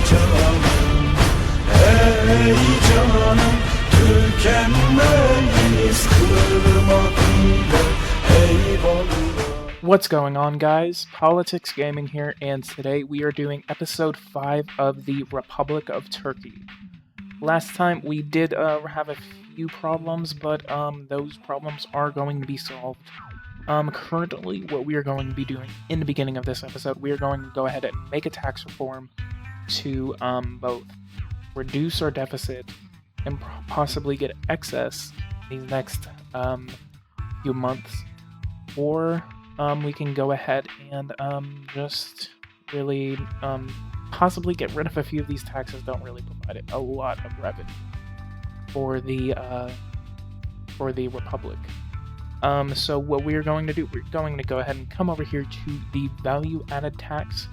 canım, ey canım, tükenmeyiz kırmak ile, eyvallah. What's going on, guys? Politics Gaming here, and today we are doing episode 5 of the Republic of Turkey. Last time we did have a few problems, but those problems are going to be solved. Currently, what we are going to be doing in the beginning of this episode, we are going to go ahead and make a tax reform to both reduce our deficit and possibly get excess these next few months, or we can go ahead and just really possibly get rid of a few of these taxes that don't really provide a lot of revenue for the Republic. So what we're going to do, we're going to go ahead and come over here to the value added tax.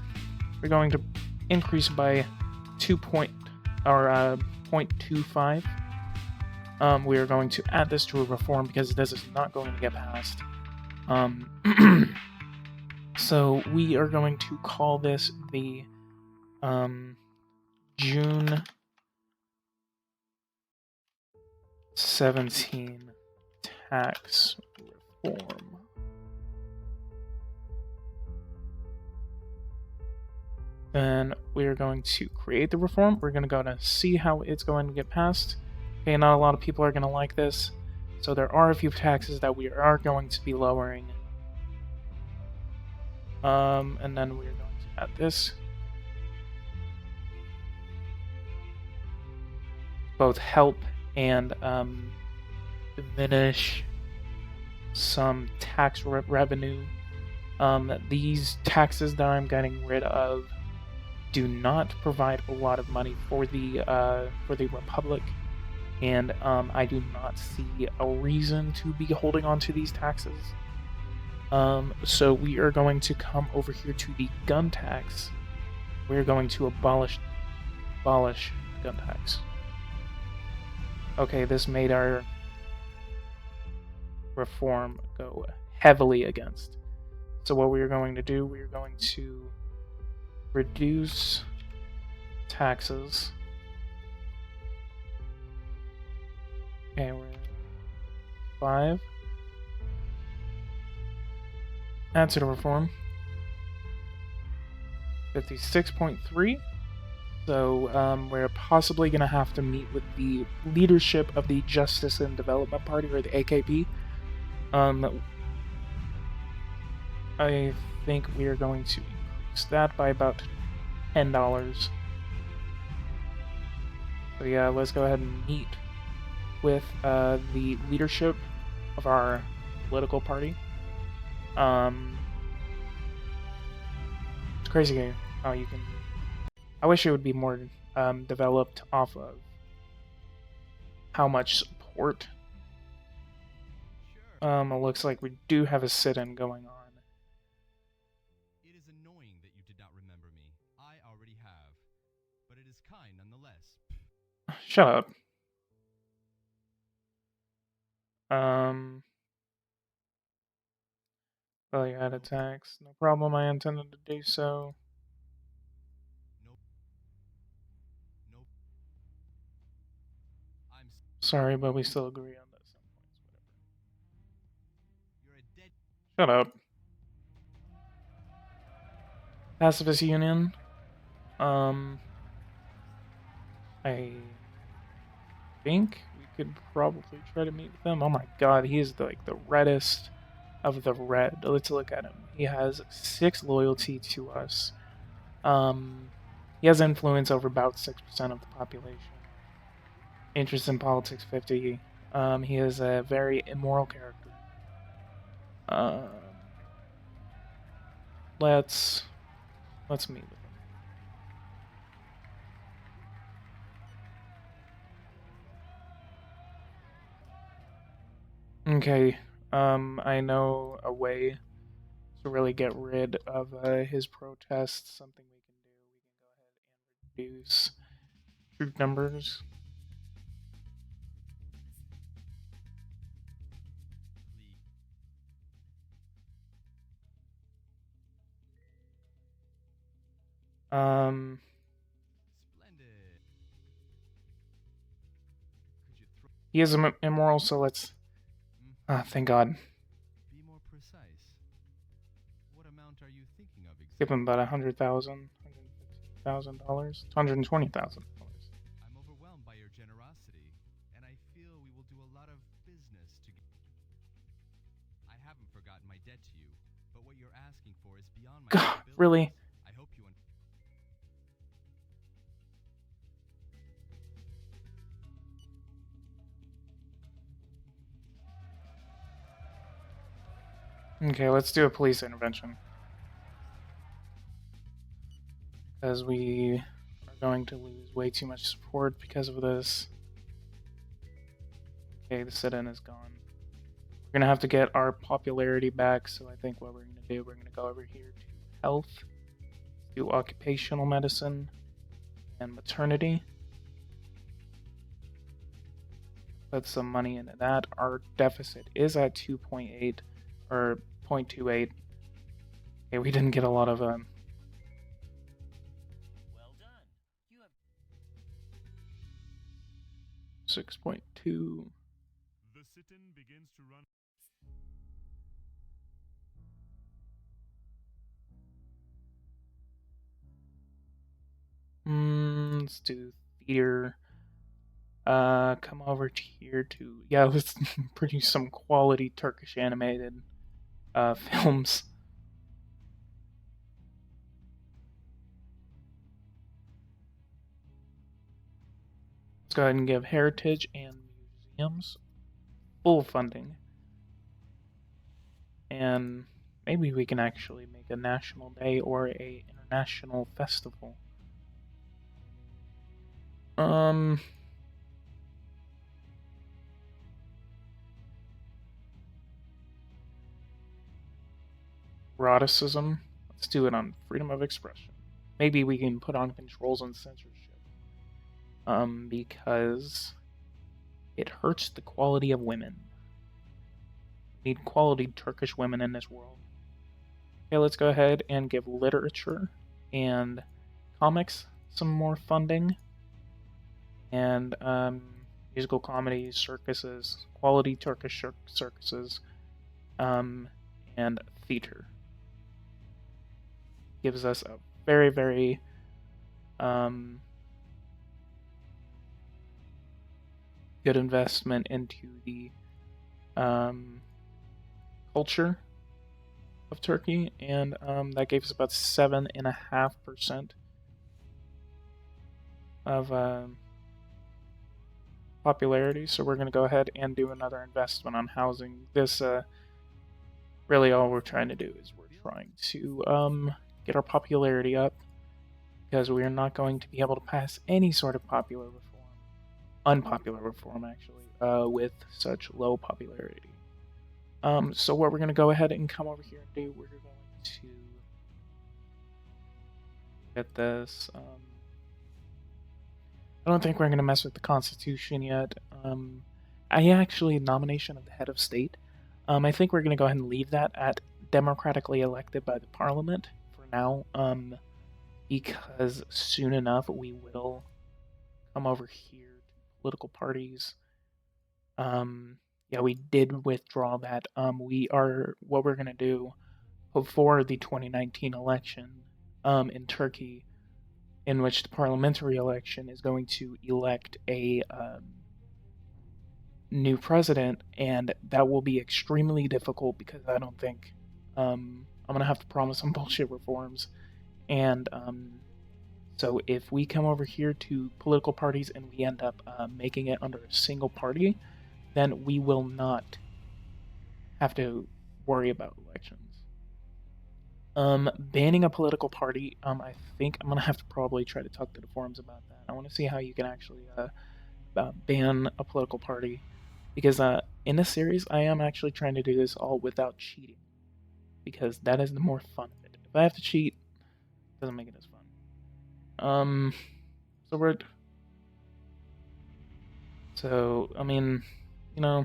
We're going to increase by 0.25. We are going to add this to a reform because this is not going to get passed. So we are going to call this the June 17 tax reform. Then we are going to create the reform. We're going to go to see how it's going to get passed. Okay, not a lot of people are going to like this. So there are a few taxes that we are going to be lowering. And then we're going to add this. Both help and diminish some tax revenue. These taxes that I'm getting rid of do not provide a lot of money for the Republic, and I do not see a reason to be holding on to these taxes. So we are going to come over here to the gun tax. We're going to abolish gun tax. Okay, this made our reform go heavily against. So what we are going to do, we are going to reduce taxes. Okay, we're at 5. Add to the reform. 56.3. So we're possibly going to have to meet with the leadership of the Justice and Development Party, or the AKP. I think we are going to increase that by about $10. So yeah, let's go ahead and meet with the leadership of our political party. It's crazy how you can... I wish it would be more developed off of how much support. It looks like we do have a sit-in going on. It is annoying that you did not remember me. I already have, but it is kind nonetheless. Shut up. Value added tax. No problem, I intended to do so. Nope. I'm Sorry, but we still agree on this. You're a dead. Shut up. Pacifist Union. I think we could probably try to meet with them. Oh my god, he is the reddest of the red. Let's look at him. He has 6 loyalty to us. He has influence over about 6% of the population. Interest in politics 50. He is a very immoral character. Let's meet with him. Okay, I know a way to really get rid of his protests. Something we can do. We can go ahead and reduce troop numbers. He is immoral, so let's... thank God. Be more precise. What amount are you thinking of exactly? Give him about $100,000, $150,000, $120,000. I'm overwhelmed by your generosity, and I feel we will do a lot of business together. I haven't forgotten my debt to you, but what you're asking for is beyond my God, capabilities. really? I hope you Okay, let's do a police intervention. Because we are going to lose way too much support because of this. Okay, the sit-in is gone. We're going to have to get our popularity back, so I think what we're going to do, we're going to go over here to health, do occupational medicine, and maternity. Put some money into that. Our deficit is at 2.8 or 0.28. Okay, we didn't get a lot of 6.2. The sit-in begins to run. Let's do theater. Come over here to... Yeah, let's produce some quality Turkish animated films. Let's go ahead and give heritage and museums full funding. And maybe we can actually make a national day or a international festival. Eroticism. Let's do it on freedom of expression. Maybe we can put on controls on censorship. Because it hurts the quality of women. We need quality Turkish women in this world. Okay, let's go ahead and give literature and comics some more funding. And musical comedies, circuses, quality Turkish circuses, and theater. Gives us a very, very good investment into the culture of Turkey, and that gave us about 7.5% of popularity. So we're going to go ahead and do another investment on housing. This really all we're trying to do is we're trying to get our popularity up, because we are not going to be able to pass any sort of unpopular reform actually, with such low popularity. So what we're going to go ahead and come over here and do, we're going to get this. I don't think we're going to mess with the Constitution yet. Nomination of the head of state. I think we're going to go ahead and leave that at democratically elected by the parliament for now, because soon enough we will come over here to political parties. Yeah, we did withdraw that. What we're going to do before the 2019 election in Turkey, in which the parliamentary election is going to elect a new president, and that will be extremely difficult because I don't think I'm going to have to promise some bullshit reforms. And so if we come over here to political parties and we end up making it under a single party, then we will not have to worry about elections. Banning a political party, I think I'm going to have to probably try to talk to the forums about that. I want to see how you can actually ban a political party, because in this series I am actually trying to do this all without cheating, because that is the more fun of it. If I have to cheat, it doesn't make it as fun. So I mean, you know,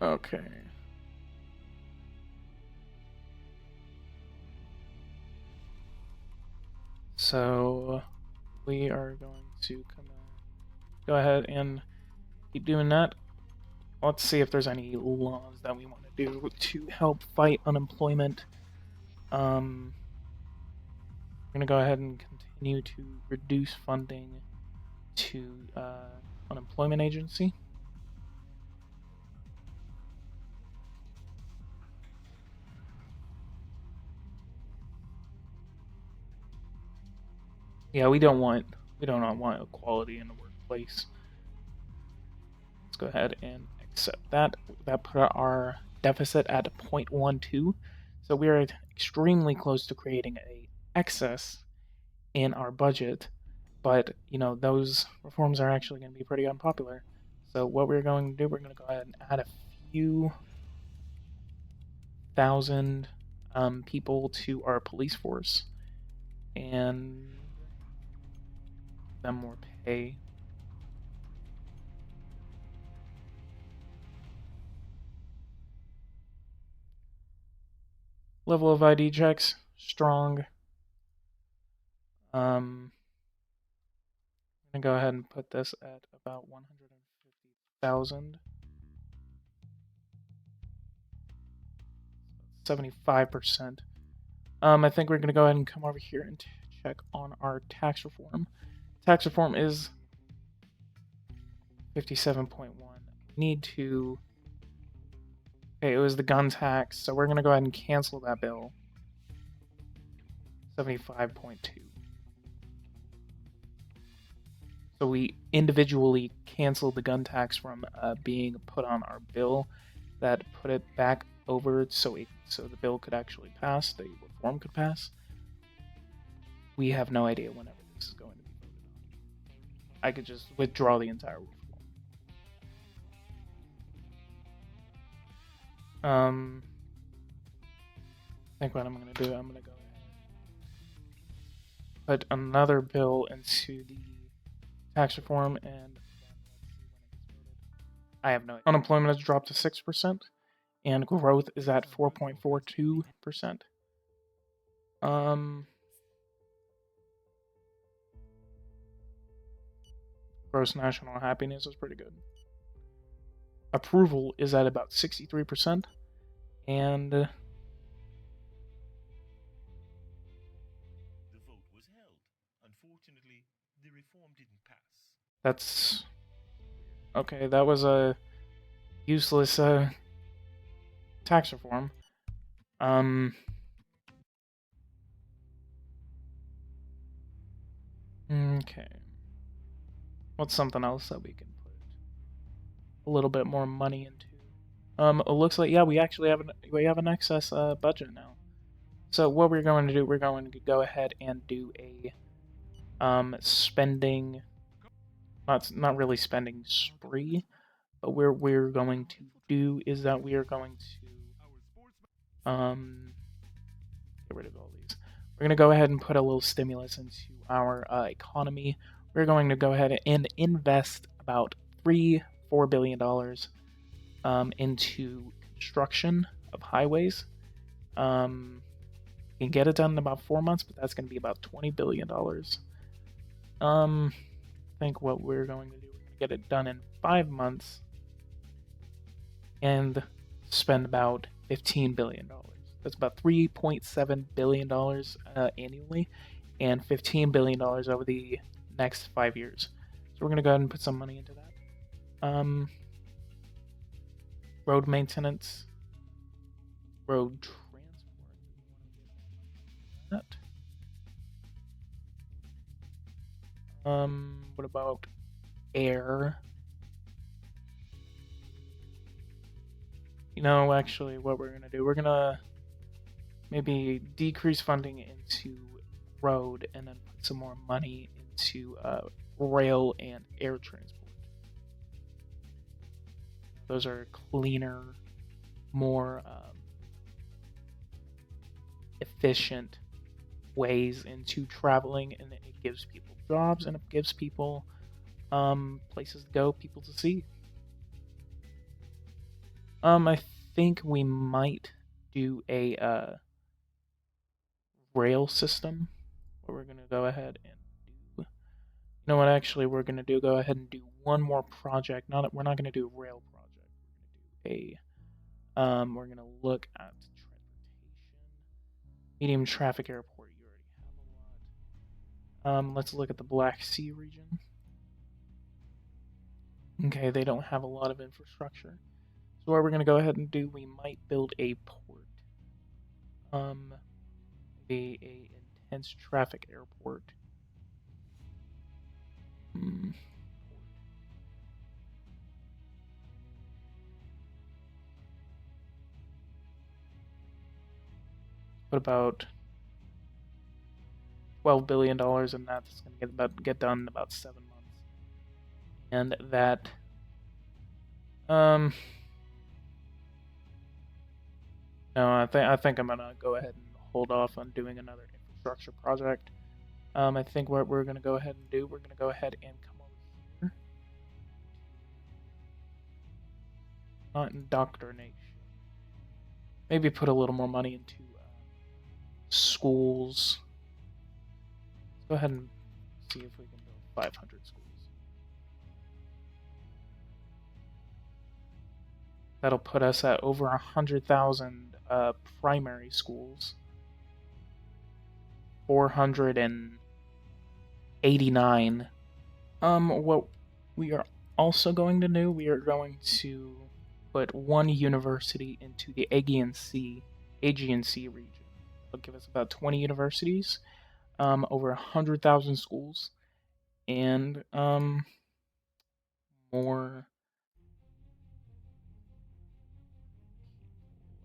okay. So we are going to go ahead and keep doing that. Let's see if there's any laws that we want to do to help fight unemployment. We're going to go ahead and continue to reduce funding to unemployment agency. Yeah, we do not want equality in the workplace. Let's go ahead and accept that. That put our deficit at 0.12. So we are extremely close to creating a excess in our budget. But, you know, those reforms are actually going to be pretty unpopular. So what we're going to do, we're going to go ahead and add a few thousand people to our police force and them more pay. Level of ID checks, strong. I'm going to go ahead and put this at about 150,000. 75%. I think we're going to go ahead and come over here and check on our tax reform. Tax reform is 57.1. We need to... Okay, it was the gun tax, so we're going to go ahead and cancel that bill. 75.2. So we individually canceled the gun tax from being put on our bill. That put it back over so the bill could actually pass, the reform could pass. We have no idea whenever this is going to be voted on. I could just withdraw the entire reform. I think what I'm going to do, I'm going to go ahead and put another bill into the tax reform, and I have no. Unemployment has dropped to 6%, and growth is at 4.42%. Gross national happiness is pretty good. Approval is at about 63%, and The vote was held. Unfortunately, the reform didn't pass. that's okay. That was a useless tax reform. Okay. What's something else that we can put a little bit more money into? It looks like, yeah, we actually have an excess budget now. So what we're going to do, we're going to go ahead and do a spending, not really spending spree, but what we're going to do is that we are going to get rid of all these. We're going to go ahead and put a little stimulus into our economy. We're going to go ahead and invest about $4 billion into construction of highways. You can get it done in about 4 months, but that's going to be about $20 billion. I think what we're going to do, we're going to get it done in 5 months and spend about $15 billion. That's about $3.7 billion annually, and $15 billion over the next 5 years. So we're going to go ahead and put some money into that. Road maintenance, road transport. What about air? You know, actually, what we're gonna do, we're gonna maybe decrease funding into road and then put some more money into rail and air transport. Those are cleaner, more efficient ways into traveling, and it gives people jobs, and it gives people places to go, people to see. I think we might do a rail system what we're going to go ahead and do. You know what? Actually, we're going to go ahead and do one more project. We're not going to do a rail project. We're going to do we're going to look at transportation, medium traffic airport. You already have a lot. Let's look at the Black Sea region. Okay, they don't have a lot of infrastructure. So what we're going to go ahead and do, we might build a port. Maybe a intense traffic airport. Put about $12 billion in that. That's going to get done in about 7 months. And that no, I think I'm gonna go ahead and hold off on doing another infrastructure project. I think what we're gonna go ahead and do, we're gonna go ahead and come over here. Not indoctrination. Maybe put a little more money into schools. Let's go ahead and see if we can build 500 schools. That'll put us at over 100,000 primary schools. 489. What we are also going to do, we are going to put one university into the Aegean Sea region. It'll give us about 20 universities, over 100,000 schools, and more.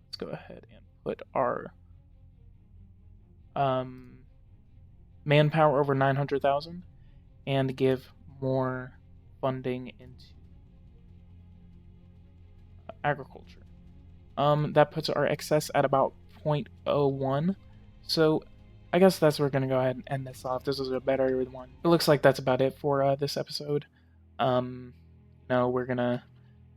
Let's go ahead and put our manpower over 900,000 and give more funding into agriculture. That puts our excess at about 0.01. So I guess that's where we're going to go ahead and end this off. This was a better one. It looks like that's about it for this episode. We're going to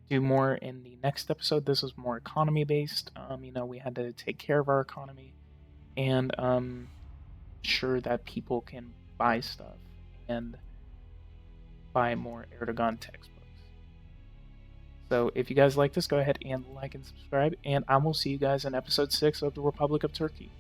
do more in the next episode. This was more economy based. We had to take care of our economy and ensure that people can buy stuff and buy more Erdogan textbooks. So if you guys like this, go ahead and like and subscribe, and I will see you guys in episode 6 of the Republic of Turkey.